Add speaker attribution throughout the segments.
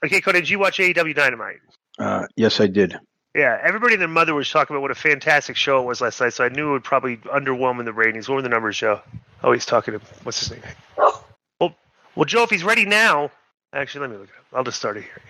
Speaker 1: Okay, Konnan, did you watch AEW Dynamite?
Speaker 2: Yes, I did.
Speaker 1: Yeah, everybody and their mother was talking about what a fantastic show it was last night, so I knew it would probably underwhelm in the ratings. What were the numbers, Joe? Oh, he's talking to, what's his name? Well, Joe, if he's ready now, actually, let me look it up. I'll just start it here.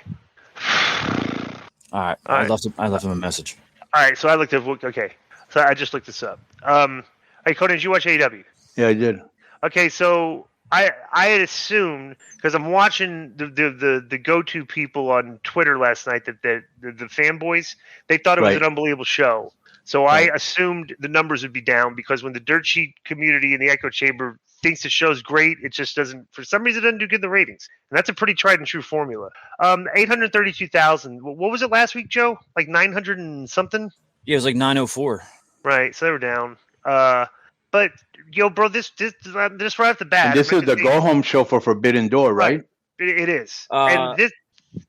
Speaker 3: All right. I left him a message.
Speaker 1: All right, so I looked at, okay, so I just looked this up. Hey, Konnan, did you watch AEW?
Speaker 2: Yeah, I did.
Speaker 1: Okay, so I had assumed, because I'm watching the go-to people on Twitter last night, that the fanboys, they thought it was an unbelievable show. So I assumed the numbers would be down, because when the Dirt Sheet community in the Echo Chamber thinks the show's great, it just doesn't, for some reason, it doesn't do good in the ratings. And that's a pretty tried and true formula. 832,000. What was it last week, Joe? Like 900 and something?
Speaker 3: Yeah, it was like 904.
Speaker 1: Right, so they were down. But bro, this right off the bat.
Speaker 2: And this is the go-home show for Forbidden Door, right?
Speaker 1: It is. And this,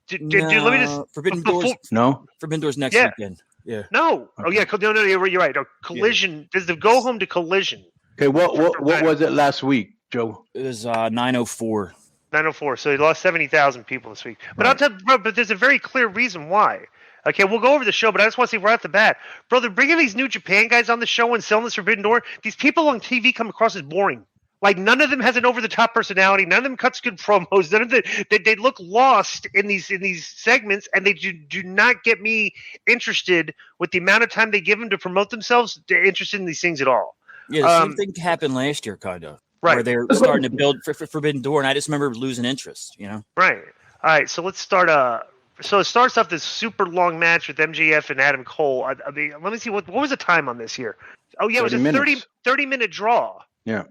Speaker 1: dude, let me just.
Speaker 3: Forbidden Doors.
Speaker 2: No,
Speaker 3: Forbidden Doors next weekend. Yeah.
Speaker 1: No. Okay. Oh yeah. No. You're right. Collision. Yeah. There's the go home to Collision.
Speaker 2: Okay. What was it last week, Joe?
Speaker 3: It was 904.
Speaker 1: 904. So he lost 70,000 people this week. But I'll tell you, bro. But there's a very clear reason why. Okay, we'll go over the show, but I just want to say right off the bat, bro, they're bringing these New Japan guys on the show and selling this Forbidden Door. These people on TV come across as boring. Like, none of them has an over-the-top personality. None of them cuts good promos. None of them, they look lost in these segments, and they do not get me interested with the amount of time they give them to promote themselves. They're interested in these things at all.
Speaker 3: Yeah, the same thing happened last year, kind of.
Speaker 1: Right.
Speaker 3: Where they're starting to build for Forbidden Door, and I just remember losing interest,
Speaker 1: Right. All right, so let's start So it starts off this super long match with MJF and Adam Cole. I mean, let me see, what was the time on this here? Oh, yeah, it was a 30-minute draw.
Speaker 2: Yeah.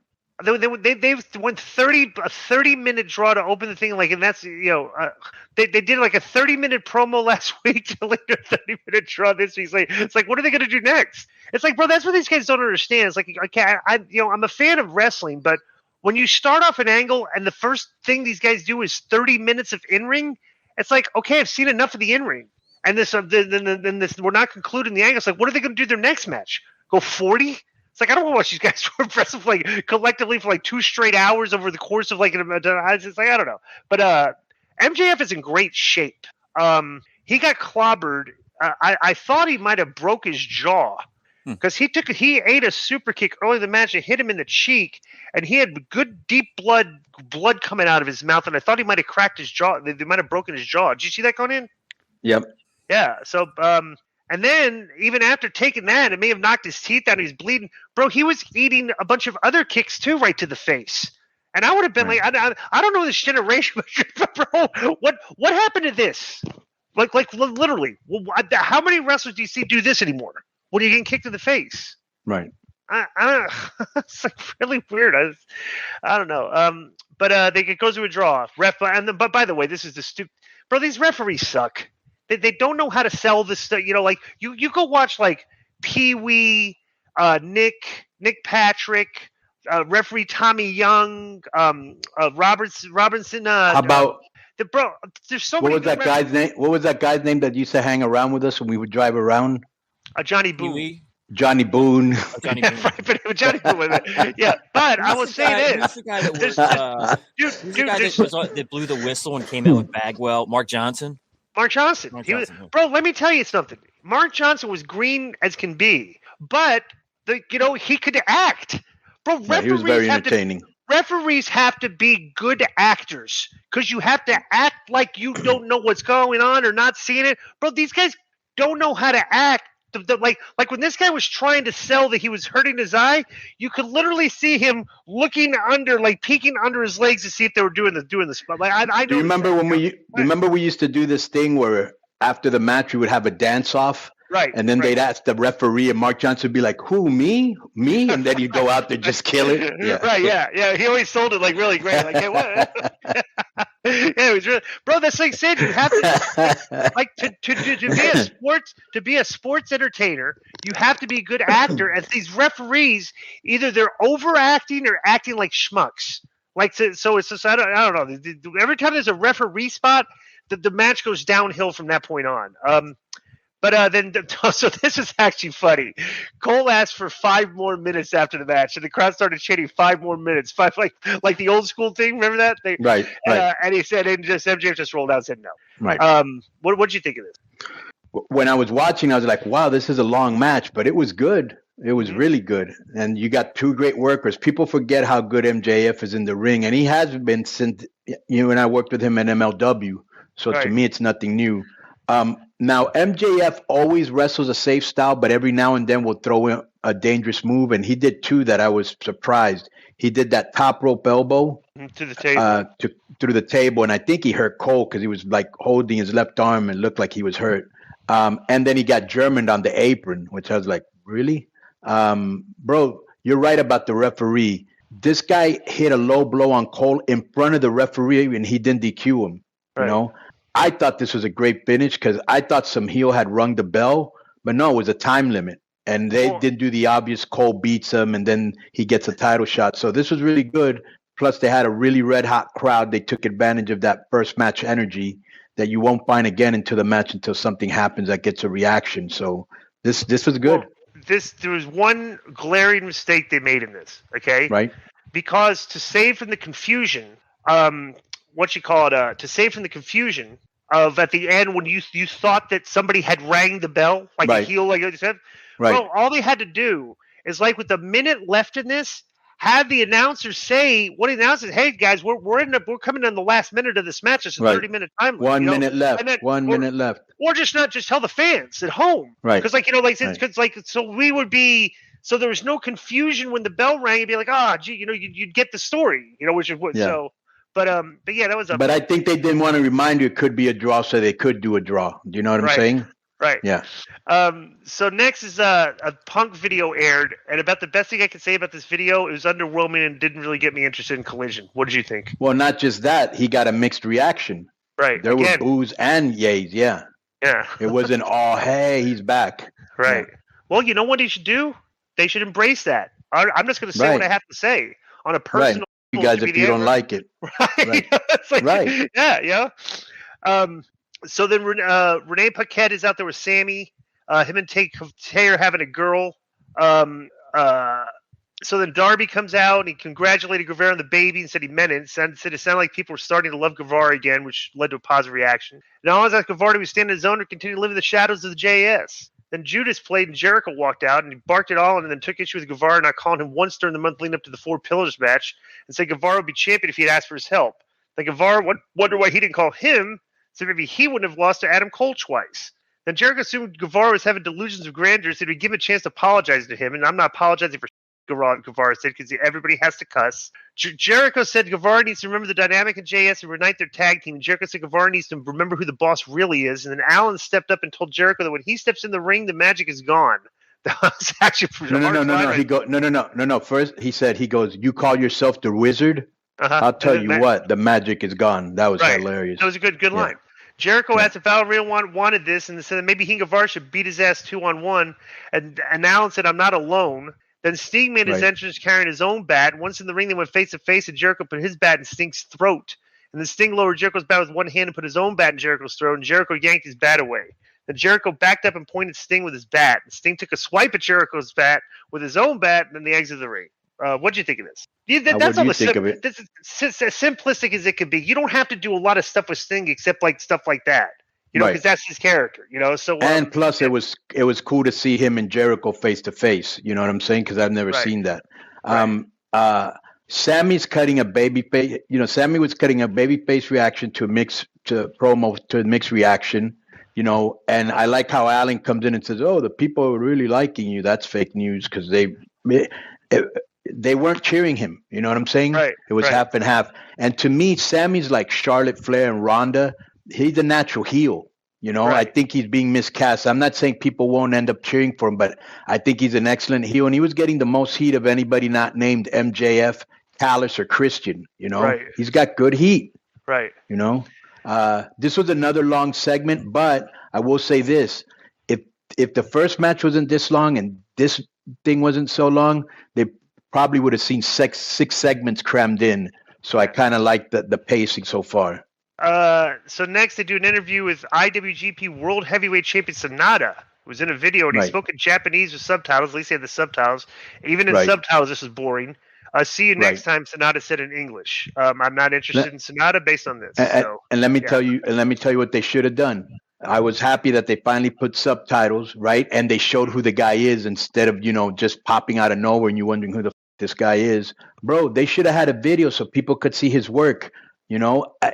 Speaker 1: They went a 30-minute draw to open the thing, and that's, they did like a 30-minute promo last week to later 30-minute draw this week. It's like, what are they going to do next? It's like, bro, that's what these guys don't understand. It's like, okay, I'm a fan of wrestling, but when you start off an angle and the first thing these guys do is 30 minutes of in-ring, it's like, okay, I've seen enough of the in-ring, and this we're not concluding the angle. It's like, what are they going to do their next match? Go 40? It's like, I don't want to watch these guys wrestle collectively for 2 straight hours over the course of it's like, I don't know. But MJF is in great shape. He got clobbered. I thought he might have broke his jaw because he ate a super kick early in the match and hit him in the cheek, and he had good deep blood coming out of his mouth, and I thought he might have cracked his jaw. They might have broken his jaw. Did you see that going in?
Speaker 2: Yep.
Speaker 1: Yeah. So and then even after taking that, it may have knocked his teeth out. He was bleeding. Bro, he was eating a bunch of other kicks too, right to the face. And I would have been I don't know this generation, but bro, what happened to this? Like literally, how many wrestlers do you see do this anymore? When you're getting kicked in the face?
Speaker 2: Right.
Speaker 1: It's really weird. I don't know. But it goes to a draw. But by the way, this is the stupid. Bro, these referees suck. They don't know how to sell this stuff. You go watch Pee Wee, Nick Patrick, referee Tommy Young, Robinson.
Speaker 2: How about
Speaker 1: bro? There's so
Speaker 2: what
Speaker 1: many.
Speaker 2: Was that guy's name? What was that guy's name that used to hang around with us when we would drive around?
Speaker 1: Johnny Boone.
Speaker 2: Johnny Boone.
Speaker 3: Johnny Boone.
Speaker 1: Right, but Johnny Boone was it. Yeah, but I will say this.
Speaker 3: Who's the guy that was that blew the whistle and came in with Bagwell? Mark Johnson.
Speaker 1: Mark Johnson. Bro, let me tell you something. Mark Johnson was green as can be, but he could act. Bro,
Speaker 2: he was very entertaining.
Speaker 1: Referees have to be good actors because you have to act like you don't know what's going on or not seeing it. Bro, these guys don't know how to act. Like when this guy was trying to sell that he was hurting his eye, you could literally see him looking under, peeking under his legs to see if they were doing the spot. I
Speaker 2: do you remember remember we used to do this thing where after the match we would have a dance off,
Speaker 1: right?
Speaker 2: And then they'd ask the referee, and Mark Johnson would be like, "Who, me?" And then he'd go out there just kill it. Yeah.
Speaker 1: Right? Yeah. He always sold it really great. Hey, what? Yeah, it was really, bro. That's like said. You have to be a sports entertainer. You have to be a good actor. And these referees, either they're overacting or acting like schmucks. So it's just I don't know. Every time there's a referee spot, the match goes downhill from that point on. But then, so this is actually funny. Cole asked for 5 more minutes after the match, and the crowd started chanting 5 more minutes, 5 like the old school thing. Remember that?
Speaker 2: Right.
Speaker 1: And he said, and just MJF just rolled out and said no.
Speaker 2: Right.
Speaker 1: What did you think of this?
Speaker 2: When I was watching, I was like, wow, this is a long match, but it was good. It was really good. And you got 2 great workers. People forget how good MJF is in the ring, and he has been since you and I worked with him at MLW. So to me, it's nothing new. Now, MJF always wrestles a safe style, but every now and then will throw in a dangerous move, and he did 2 that I was surprised. He did that top rope elbow
Speaker 1: to the table,
Speaker 2: through the table, and I think he hurt Cole because he was like holding his left arm and looked like he was hurt. And then he got Germaned on the apron, which I was like, really? Bro, you're right about the referee. This guy hit a low blow on Cole in front of the referee, and he didn't DQ him.
Speaker 1: Right.
Speaker 2: You know, I thought this was a great finish because I thought some heel had rung the bell, but no, it was a time limit. And they didn't do the obvious Cole beats him, and then he gets a title shot. So this was really good. Plus, they had a really red-hot crowd. They took advantage of that first match energy that you won't find again until the match, until something happens that gets a reaction. So this was good.
Speaker 1: Well, there was one glaring mistake they made in this, okay?
Speaker 2: Right.
Speaker 1: Because to save from the confusion, to save from the confusion of at the end when you thought that somebody had rang the bell, like a heel, like you said.
Speaker 2: Right.
Speaker 1: Well, all they had to do is, like, with a minute left in this, have the announcer say, what he announces, hey guys, we're coming in the last minute of this match. It's a 30-minute time limit.
Speaker 2: 1 minute left. Then, 1 minute left.
Speaker 1: Or just tell the fans at home.
Speaker 2: Right.
Speaker 1: Because so there was no confusion when the bell rang. You'd be like, you'd get the story, which is what. Yeah. So, but yeah, that was.
Speaker 2: But I think they didn't want to remind you it could be a draw, so they could do a draw. Do you know what I'm saying?
Speaker 1: Right.
Speaker 2: Yeah.
Speaker 1: So next is a Punk video aired, and about the best thing I could say about this video, it was underwhelming and didn't really get me interested in Collision. What did you think?
Speaker 2: Well, not just that, he got a mixed reaction.
Speaker 1: Right.
Speaker 2: There were boos and yays. Yeah.
Speaker 1: Yeah.
Speaker 2: It wasn't all, hey, he's back.
Speaker 1: Right. Yeah. Well, you know what he should do? They should embrace that. I'm just going to say what I have to say on a personal.
Speaker 2: You guys, if you don't like it.
Speaker 1: Right. It's like, right. Yeah. So then Renee Paquette is out there with Sammy. Him and Tay are having a girl. So then Darby comes out and he congratulated Guevara on the baby and said he meant it. Said it sounded like people were starting to love Guevara again, which led to a positive reaction. And all asked Guevara to stand in his own or continue to live in the shadows of the JS. Then Judas played and Jericho walked out and he barked it all and then took issue with Guevara not calling him once during the month leading up to the 4 Pillars match and said Guevara would be champion if he had asked for his help. Then Guevara wondered why he didn't call him, so maybe he wouldn't have lost to Adam Cole twice. Then Jericho assumed Guevara was having delusions of grandeur, so he'd give him a chance to apologize to him, and I'm not apologizing for Guevara said because everybody has to cuss. Jericho said Guevara needs to remember the dynamic in JS and reunite their tag team. And Jericho said Guevara needs to remember who the boss really is. And then Allen stepped up and told Jericho that when he steps in the ring, the magic is gone. That was actually
Speaker 2: No. First, he goes, you call yourself the wizard? I'll tell you what, the magic is gone. That was hilarious.
Speaker 1: That was a good line. Jericho asked if Valkyrie wanted this and said that maybe he and Guevara should beat his ass 2-on-1. And Allen said, I'm not alone. Then Sting made his entrance carrying his own bat. Once in the ring, they went face to face, and Jericho put his bat in Sting's throat. And then Sting lowered Jericho's bat with one hand and put his own bat in Jericho's throat, and Jericho yanked his bat away. Then Jericho backed up and pointed Sting with his bat. And Sting took a swipe at Jericho's bat with his own bat, and then they exited the ring. What do you think of this? That's all it's as simplistic as it could be. You don't have to do a lot of stuff with Sting except like stuff like that. Because that's his character, So
Speaker 2: and plus, it was cool to see him and Jericho face to face. You know what I'm saying? Because I've never seen that. Sammy's cutting a baby face. Sammy was cutting a baby face reaction to a mixed reaction. And I like how Allen comes in and says, "Oh, the people are really liking you." That's fake news because they weren't cheering him. You know what I'm saying?
Speaker 1: Right.
Speaker 2: It was half and half. And to me, Sammy's like Charlotte Flair and Ronda. He's a natural heel. I think he's being miscast. I'm not saying people won't end up cheering for him, but I think he's an excellent heel. And he was getting the most heat of anybody not named MJF, Callis, or Christian. He's got good heat.
Speaker 1: Right.
Speaker 2: This was another long segment, but I will say this. If the first match wasn't this long and this thing wasn't so long, they probably would have seen six segments crammed in. So I kind of like the pacing so far.
Speaker 1: So next they do an interview with IWGP World Heavyweight Champion Sonata, who was in a video, and he spoke in Japanese with subtitles. At least he had the subtitles. Even in subtitles, this is boring. See you next time, Sonata said in English. I'm not interested in Sonata based on this.
Speaker 2: And let me tell you, what they should have done. I was happy that they finally put subtitles, right? And they showed who the guy is instead of, just popping out of nowhere and you wondering who the this guy is. Bro, they should have had a video so people could see his work.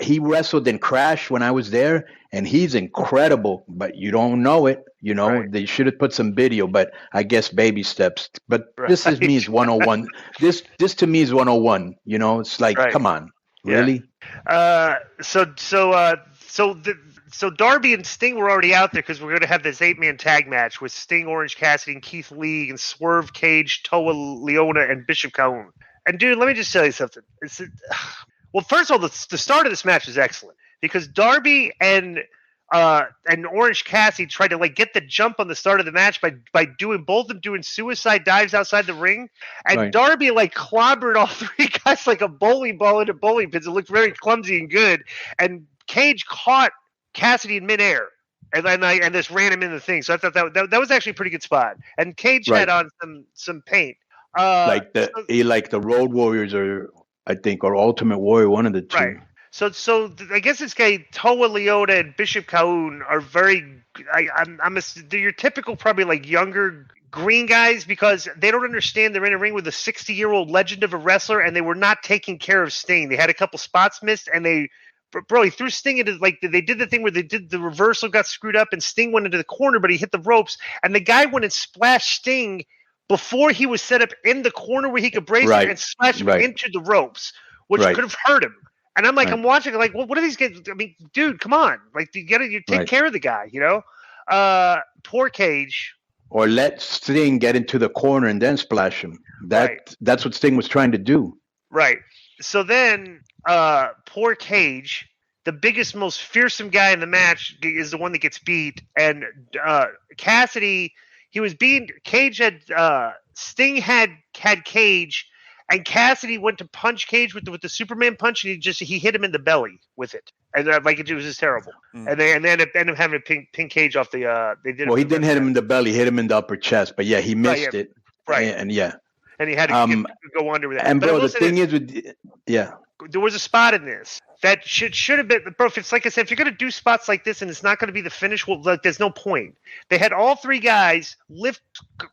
Speaker 2: He wrestled in Crash when I was there, and he's incredible, but you don't know it. They should have put some video, but I guess baby steps. But this is me is 101. This to me is 101. It's like, come on, really?
Speaker 1: So Darby and Sting were already out there because we're going to have this 8-man tag match with Sting, Orange Cassidy, and Keith Lee, and Swerve, Cage, Toa Leona, and Bishop Kaun. And dude, let me just tell you something. Well, first of all, the start of this match is excellent because Darby and Orange Cassidy tried to get the jump on the start of the match by doing both of them doing suicide dives outside the ring, and Darby clobbered all three guys like a bowling ball into bowling pins. It looked very clumsy and good, and Cage caught Cassidy in midair, and just ran him in the thing. So I thought that was actually a pretty good spot. And Cage had on some paint,
Speaker 2: the Road Warriors or Ultimate Warrior, one of the two.
Speaker 1: Right. So I guess this guy Toa Leona and Bishop Kaun are very. They're your typical probably younger green guys because they don't understand they're in a ring with a 60-year-old legend of a wrestler, and they were not taking care of Sting. They had a couple spots missed, and he threw Sting into they did the thing where they did the reversal, got screwed up, and Sting went into the corner, but he hit the ropes, and the guy went and splashed Sting before he was set up in the corner where he could brace him and splash him into the ropes, which could have hurt him. And I'm watching what are these guys? I mean, dude, come on! You take care of the guy, Poor Cage.
Speaker 2: Or let Sting get into the corner and then splash him. That's what Sting was trying to do.
Speaker 1: Right. So then, poor Cage, the biggest, most fearsome guy in the match, is the one that gets beat. And Cassidy, he was being Cage had Sting had Cage, and Cassidy went to punch Cage with the Superman punch, and he hit him in the belly with it, and it was just terrible. And they ended up having to pin Cage off the. They did.
Speaker 2: Well, he didn't hit him in the belly; hit him in the upper chest. But he missed it.
Speaker 1: Right.
Speaker 2: And
Speaker 1: he had to go under with that.
Speaker 2: And bro, the thing is
Speaker 1: there was a spot in this that should have been, bro. If it's like I said, if you're going to do spots like this and it's not going to be the finish, well, there's no point. They had all three guys lift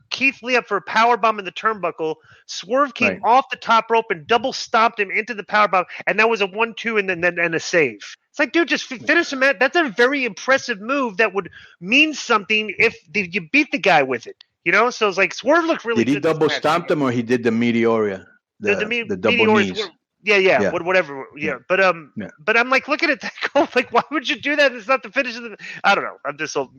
Speaker 1: Keith Lee up for a power bomb in the turnbuckle. Swerve came off the top rope and double stomped him into the power bomb, and that was a 1-2 and then a save. It's like, dude, just finish him. That's a very impressive move that would mean something if you beat the guy with it. So it's like Swerve looked really good.
Speaker 2: Did he double stomp him or he did the Meteoria? The double knees.
Speaker 1: Yeah. Whatever. Yeah. But I'm looking at that goal, why would you do that? It's not the finish of the. I don't know. I'm just old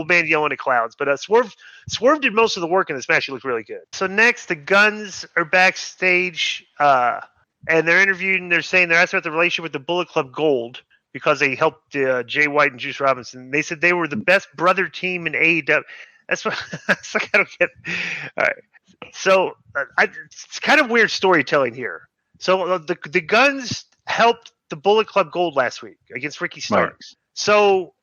Speaker 1: man yelling at clouds. But Swerve did most of the work in this match. He looked really good. So next, the Guns are backstage, and they're interviewing. They're saying they're asking about the relationship with the Bullet Club Gold because they helped Jay White and Juice Robinson. They said they were the best brother team in AEW. That's what it's I don't get. All right. So it's kind of weird storytelling here. So the Guns helped the Bullet Club Gold last week against Ricky Starks. Right. So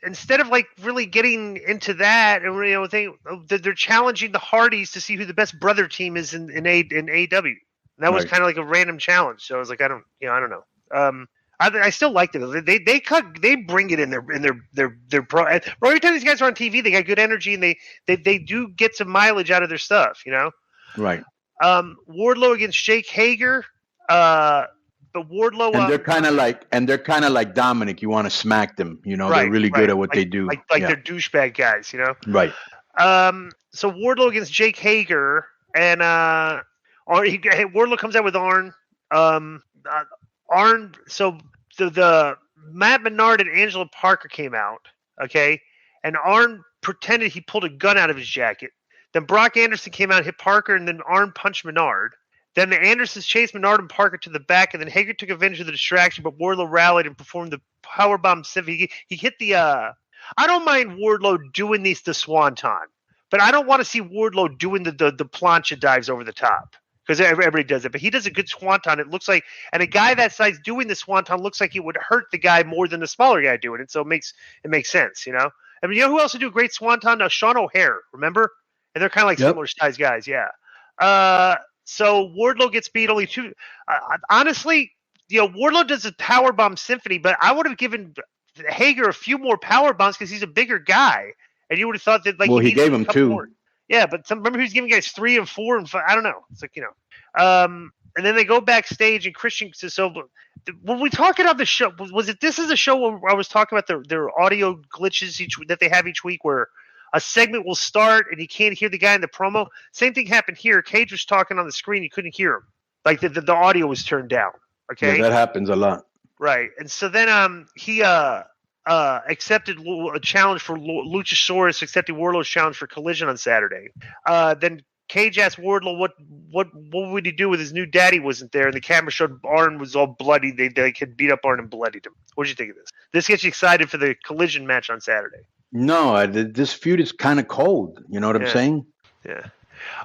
Speaker 1: instead of really getting into that, and they're challenging the Hardys to see who the best brother team is in AEW. And that was kind of a random challenge. So I was like, I don't know. I still liked it. They bring it in their pro. Every time these guys are on TV, they got good energy and they do get some mileage out of their stuff,
Speaker 2: Right.
Speaker 1: Wardlow against Jake Hager. But Wardlow
Speaker 2: and they're kind of like Dominic. You want to smack them, They're really good at what they do.
Speaker 1: They're douchebag guys,
Speaker 2: Right.
Speaker 1: So Wardlow against Jake Hager, and Wardlow comes out with Arn. Arn. So the Matt Menard and Angela Parker came out, okay, and Arn pretended he pulled a gun out of his jacket. Then Brock Anderson came out, hit Parker, and then Arn punched Menard. Then the Andersons chased Menard and Parker to the back, and then Hager took advantage of the distraction, but Wardlow rallied and performed the powerbomb. He hit the. I don't mind Wardlow doing the Swanton, but I don't want to see Wardlow doing the plancha dives over the top. because everybody does it. But he does a good swanton. It looks like, and a guy that size doing the swanton looks like it would hurt the guy more than the smaller guy doing it. So it makes sense, you know. I mean, you know who else would do a great swanton? Sean O'Hare, remember? And they're kind of like similar size guys, yeah. So Wardlow gets beat only 2. Honestly, you know, Wardlow does a powerbomb symphony, but I would have given Hager a few more power bombs because he's a bigger guy, and you would have thought that
Speaker 2: he gave him 2.
Speaker 1: More. Yeah, but remember he was giving guys 3 and 4 and 5. I don't know. It's like, you know. And then they go backstage, and Christian. So when we talk about the show, this is a show where I was talking about their audio glitches that they have each week, where a segment will start and you can't hear the guy in the promo. Same thing happened here. Cage was talking on the screen, you couldn't hear him, like the audio was turned down. Okay,
Speaker 2: that happens a lot.
Speaker 1: Right, and so then he accepted a challenge for Luchasaurus, accepting Wardlow's challenge for Collision on Saturday. Then Cage asked Wardlow what would he do with his new daddy wasn't there, and the camera showed Arn was all bloody. They had beat up Arn and bloodied him. What did you think of this? This gets you excited for the Collision match on Saturday?
Speaker 2: No, this feud is kind of cold. You know what I'm saying?
Speaker 1: Yeah.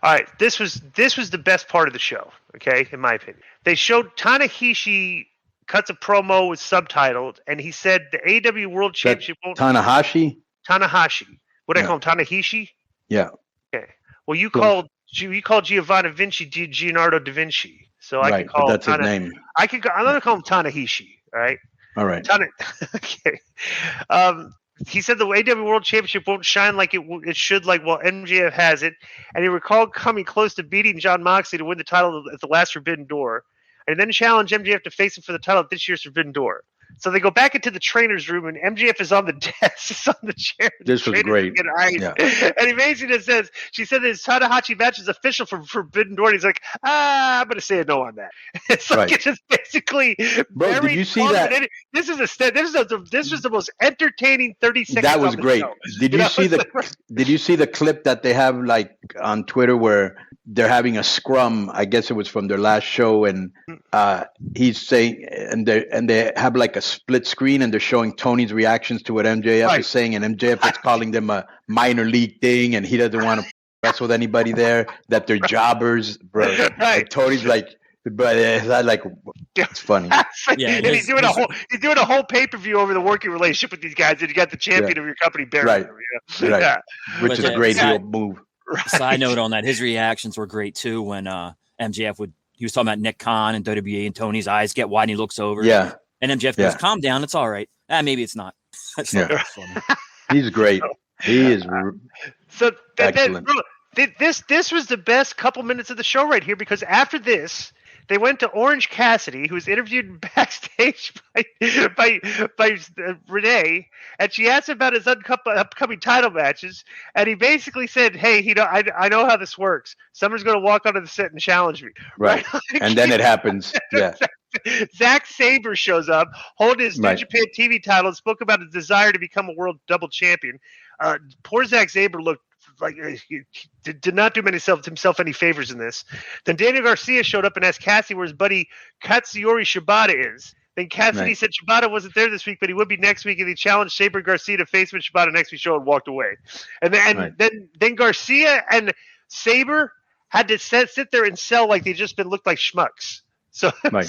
Speaker 1: All right, this was the best part of the show. Okay, in my opinion, they showed Tanahashi cuts a promo with subtitled, and he said the AEW World Championship won't.
Speaker 2: Tanahashi.
Speaker 1: What do I call him? Tanahashi.
Speaker 2: Yeah.
Speaker 1: Okay. Well, you called Giovanni Vinci Leonardo da Vinci, so I can call
Speaker 2: that's his name.
Speaker 1: I'm gonna call him Tanahashi. All right.
Speaker 2: All right.
Speaker 1: Okay. He said the AEW World Championship won't shine like it should, like MJF has it, and he recalled coming close to beating Jon Moxley to win the title at the last Forbidden Door, and then challenged MJF to face him for the title at this year's Forbidden Door. So they go back into the trainer's room, and MJF is on the desk, is on the chair.
Speaker 2: This was great.
Speaker 1: Yeah. And he basically says, she said that his Tanahashi match is official for Forbidden Door, and he's like, I'm going to say a no on that. It's like, it's just basically
Speaker 2: Bro, did you see that?
Speaker 1: This was the most entertaining 30 seconds.
Speaker 2: That was great. Did you see the clip that they have like on Twitter where they're having a scrum? I guess it was from their last show, and he's saying, and they have like a split screen, and they're showing Tony's reactions to what MJF is saying, and MJF is calling them a minor league thing, and he doesn't want to mess with anybody there, that they're jobbers, bro. Right. And Tony's like, but it's funny.
Speaker 1: Yeah, and he's doing a whole pay-per-view over the working relationship with these guys, and you got the champion of your company burying him. You know?
Speaker 2: Right. Yeah. Which is a great heel move.
Speaker 3: Right. Side note on that, his reactions were great too when MJF he was talking about Nick Khan and WWE, and Tony's eyes get wide and he looks over.
Speaker 2: Yeah.
Speaker 3: And MJF goes, calm down, it's all right. Maybe it's not. Funny.
Speaker 2: He's great. He is excellent.
Speaker 1: This was the best couple minutes of the show right here, because after this, they went to Orange Cassidy, who was interviewed backstage by Renee, and she asked him about his upcoming title matches, and he basically said, "Hey, I know how this works. Someone's going to walk onto the set and challenge me."
Speaker 2: Right. And then it happens. Yeah.
Speaker 1: Zack Sabre shows up, holding his New Japan TV title, and spoke about his desire to become a world double champion. Poor Zack Sabre looked like he did not do himself any favors in this. Then Daniel Garcia showed up and asked Cassidy where his buddy Katsuyori Shibata is. Then Cassidy said Shibata wasn't there this week, but he would be next week, and he challenged Sabre and Garcia to face with Shibata next week's show and walked away. And then Garcia and Sabre had to sit there and sell like they just looked like schmucks. So, bro,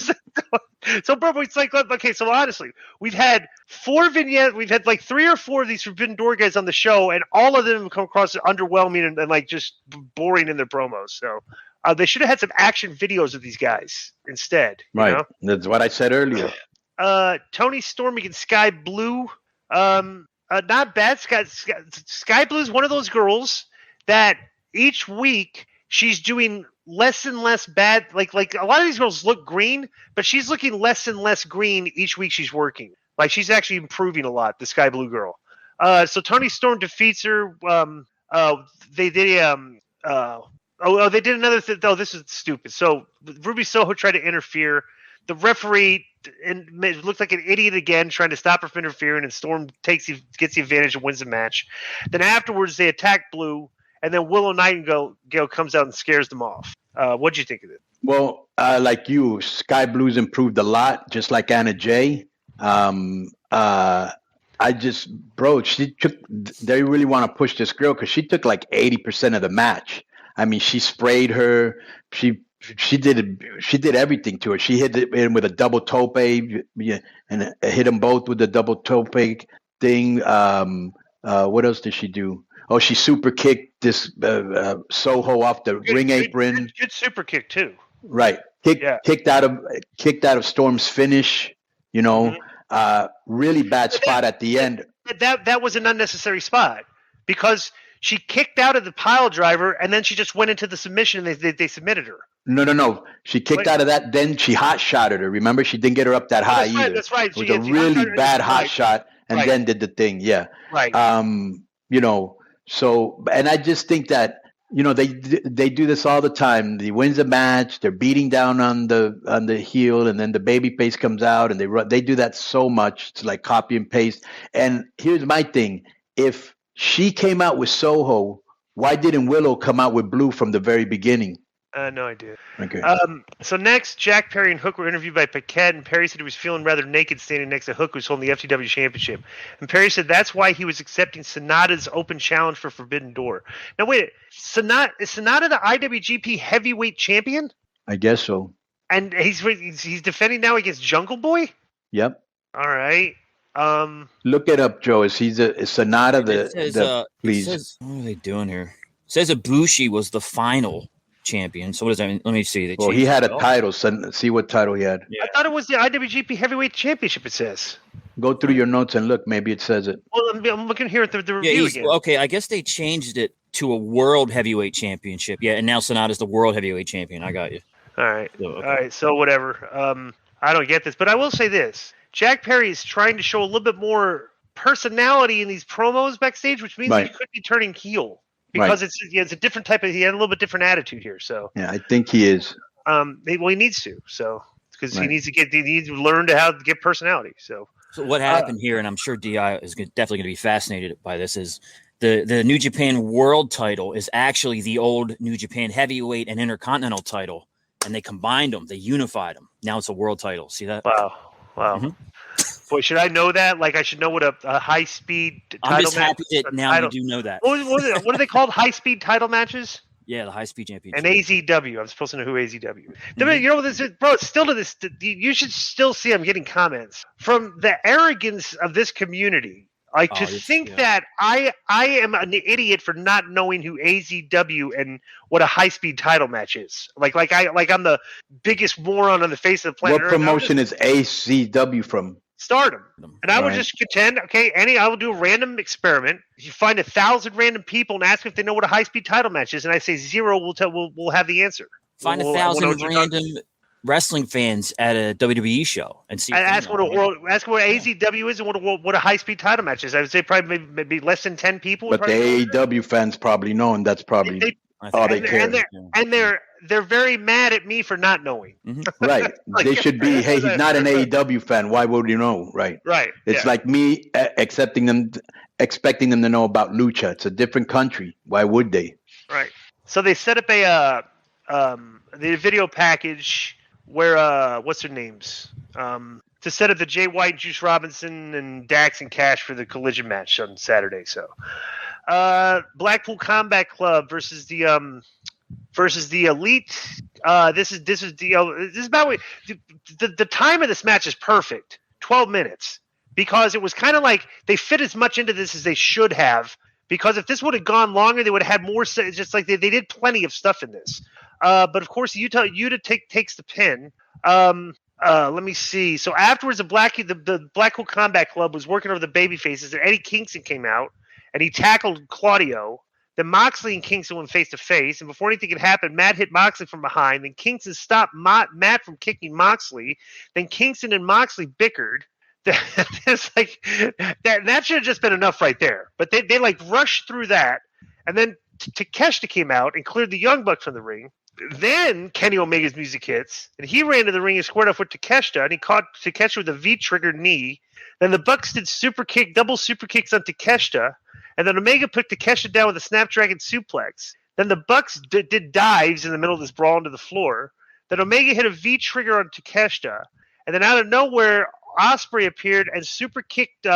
Speaker 1: it's like, okay, so honestly, we've had 4 vignettes. We've had like 3 or 4 of these Forbidden Door guys on the show, and all of them come across as underwhelming and like just boring in their promos. So they should have had some action videos of these guys instead.
Speaker 2: Right.
Speaker 1: You know?
Speaker 2: That's what I said earlier.
Speaker 1: Tony Storm against Sky Blue. Not bad. Sky Blue is one of those girls that each week she's doing less and less bad. Like a lot of these girls look green, but she's looking less and less green each week she's working. Like she's actually improving a lot, the Sky Blue girl. So Tony Storm defeats her. They did another thing. Oh, this is stupid. So Ruby Soho tried to interfere. The referee looked like an idiot again, trying to stop her from interfering, and Storm gets the advantage and wins the match. Then afterwards, they attack Blue, and then Willow Nightingale comes out and scares them off. What'd you think of it?
Speaker 2: Well, like you, Sky Blue's improved a lot, just like Anna Jay. They really want to push this girl because she took like 80% of the match. I mean, she sprayed her. She she did everything to her. She hit him with a double tope, yeah, and hit them both with the double tope thing. What else did she do? Oh, she super kicked this Soho off the ring apron.
Speaker 1: Good super kick too.
Speaker 2: Right, kicked out of Storm's finish. You know, really bad spot at the end.
Speaker 1: That was an unnecessary spot because she kicked out of the pile driver and then she just went into the submission and they submitted her.
Speaker 2: No. She kicked out of that. Then she hot shotted her. Remember, she didn't get her up that high either.
Speaker 1: That's right.
Speaker 2: It was a really bad hot shot, and then did the thing. Yeah.
Speaker 1: Right.
Speaker 2: You know. So, and I just think that they do this all the time. He wins a match. They're beating down on the heel, and then the baby face comes out, and they do that so much. It's like copy and paste. And here's my thing: if she came out with Soho, why didn't Willow come out with Blue from the very beginning?
Speaker 1: No idea.
Speaker 2: Okay.
Speaker 1: So next, Jack Perry and Hook were interviewed by Paquette, and Perry said he was feeling rather naked standing next to Hook, who's holding the FTW Championship. And Perry said that's why he was accepting Sonata's open challenge for Forbidden Door. Now wait, is Sonata the IWGP Heavyweight Champion?
Speaker 2: I guess so.
Speaker 1: And he's defending now against Jungle Boy?
Speaker 2: Yep.
Speaker 1: All right.
Speaker 2: Look it up, Joe. Is Sonata please?
Speaker 3: What are they doing here? It says Ibushi was the final champion. So what does that mean? Let me see.
Speaker 2: Well, he had a title. So see what title he had.
Speaker 1: Yeah. I thought it was the IWGP Heavyweight Championship. It says.
Speaker 2: Go through your notes and look. Maybe it says it.
Speaker 1: Well, I'm looking here at the review again.
Speaker 3: Okay, I guess they changed it to a World Heavyweight Championship. Yeah, and now Sonata's the World Heavyweight Champion. I got you.
Speaker 1: All right. So, okay. All right. So whatever. I don't get this, but I will say this: Jack Perry is trying to show a little bit more personality in these promos backstage, which means he could be turning heel. Because it's a different type of. He had a little bit different attitude here, so
Speaker 2: yeah, I think he is.
Speaker 1: He needs to, so because he needs to learn how to get personality. So
Speaker 3: what happened here, and I'm sure Di is definitely going to be fascinated by this, is the New Japan World title is actually the old New Japan Heavyweight and Intercontinental title, and they combined them, they unified them. Now it's a world title. See that?
Speaker 1: Wow. Mm-hmm. Boy, should I know that? Like, I should know what a high-speed title match.
Speaker 3: I'm just happy that now you do know that.
Speaker 1: What are they called? High-speed title matches?
Speaker 3: Yeah, the high-speed championship.
Speaker 1: And AZW. I'm supposed to know who AZW is. You know what this is? Bro, it's still to this. You should still see I'm getting comments. From the arrogance of this community, that I am an idiot for not knowing who AZW and what a high-speed title match is. Like I'm the biggest moron on the face of the planet.
Speaker 2: What promotion is AZW from?
Speaker 1: Stardom. And I will just contend, I will do a random experiment. You find 1,000 random people and ask if they know what a high-speed title match is, and I say 0, we'll have the answer.
Speaker 3: Find 1,000 random wrestling fans at a WWE show and see.
Speaker 1: Ask what AZW is and what a high-speed title match is. I would say probably maybe less than 10 people.
Speaker 2: But the AEW fans probably know, and that's probably all they care.
Speaker 1: And they're very mad at me for not knowing.
Speaker 2: Mm-hmm. Right. They should be, hey, he's not an AEW fan. Why would you know? Right.
Speaker 1: Right.
Speaker 2: It's like me expecting them to know about Lucha. It's a different country. Why would they?
Speaker 1: Right. So they set up the video package where what's their names? To set up the Jay White, Juice Robinson, and Dax and Cash for the collision match on Saturday. So Blackpool Combat Club versus the Elite. This is about the time of this match is perfect. 12 minutes, because it was kind of like they fit as much into this as they should have. Because if this would have gone longer, they would have had more. Just like they did plenty of stuff in this. But of course, Yuta takes the pin. Let me see. So afterwards, the Blackpool Combat Club was working over the baby faces, and Eddie Kingston came out and he tackled Claudio. Then Moxley and Kingston went face to face, and before anything could happen, Matt hit Moxley from behind. Then Kingston stopped Matt from kicking Moxley. Then Kingston and Moxley bickered. That's like that should have just been enough right there. But they like rushed through that, and then Takeshita came out and cleared the Young Bucks from the ring. Then Kenny Omega's music hits, and he ran to the ring and squared off with Takeshita, and he caught Takeshita with a V-trigger knee. Then the Bucks did double super kicks on Takeshita, and then Omega put Takeshita down with a Snapdragon suplex. Then the Bucks did dives in the middle of this brawl into the floor. Then Omega hit a V-trigger on Takeshita, and then out of nowhere, Ospreay appeared and super kicked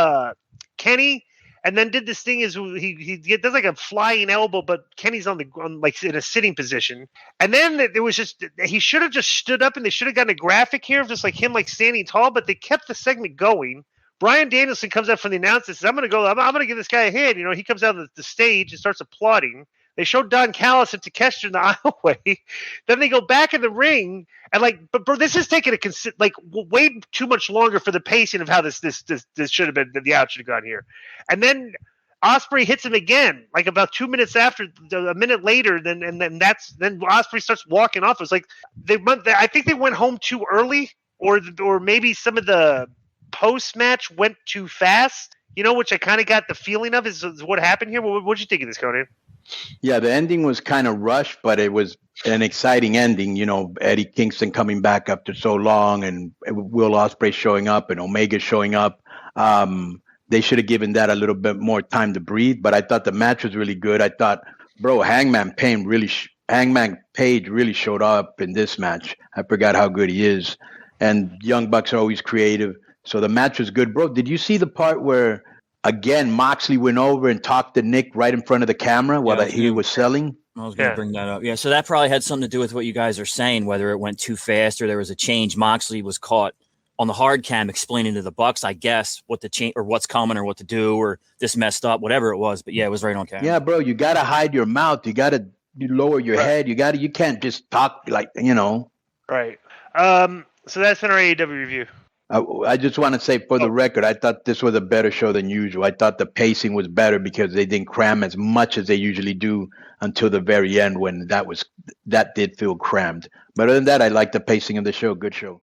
Speaker 1: Kenny, and then did this thing is he does like a flying elbow, but Kenny's on like in a sitting position. And then there was just he should have just stood up, and they should have gotten a graphic here of just like him like standing tall, but they kept the segment going. Brian Danielson comes out from the announcer and says, I'm going to give this guy a hit. You know, he comes out of the stage and starts applauding. They showed Don Callis and Takeshita in the aisleway. Then they go back in the ring, and but bro, this is taking way too much longer for the pacing of how this should have been. The out should have gone here, and then Ospreay hits him again, like about 2 minutes after, a minute later. Then Ospreay starts walking off. It's like I think they went home too early, or maybe some of the post match went too fast. You know, which I kind of got the feeling of is what happened here. What'd you think of this, Konnan?
Speaker 2: Yeah, the ending was kind of rushed, but it was an exciting ending. You know, Eddie Kingston coming back after so long, and Will Ospreay showing up, and Omega showing up. They should have given that a little bit more time to breathe. But I thought the match was really good. I thought, bro, Hangman Page really showed up in this match. I forgot how good he is, and Young Bucks are always creative. So the match was good, bro. Did you see the part where? Again, Moxley went over and talked to Nick right in front of the camera while he was selling.
Speaker 3: I was going to bring that up. Yeah, so that probably had something to do with what you guys are saying, whether it went too fast or there was a change. Moxley was caught on the hard cam explaining to the Bucks, I guess, what to change or what's coming or what to do or this messed up, whatever it was. But yeah, it was right on camera.
Speaker 2: Yeah, bro, you got to hide your mouth. You got to lower your head. You can't just talk like, you know.
Speaker 1: Right. So that's been our AEW review.
Speaker 2: I just want to say for the record, I thought this was a better show than usual. I thought the pacing was better because they didn't cram as much as they usually do until the very end when that did feel crammed. But other than that, I like the pacing of the show. Good show.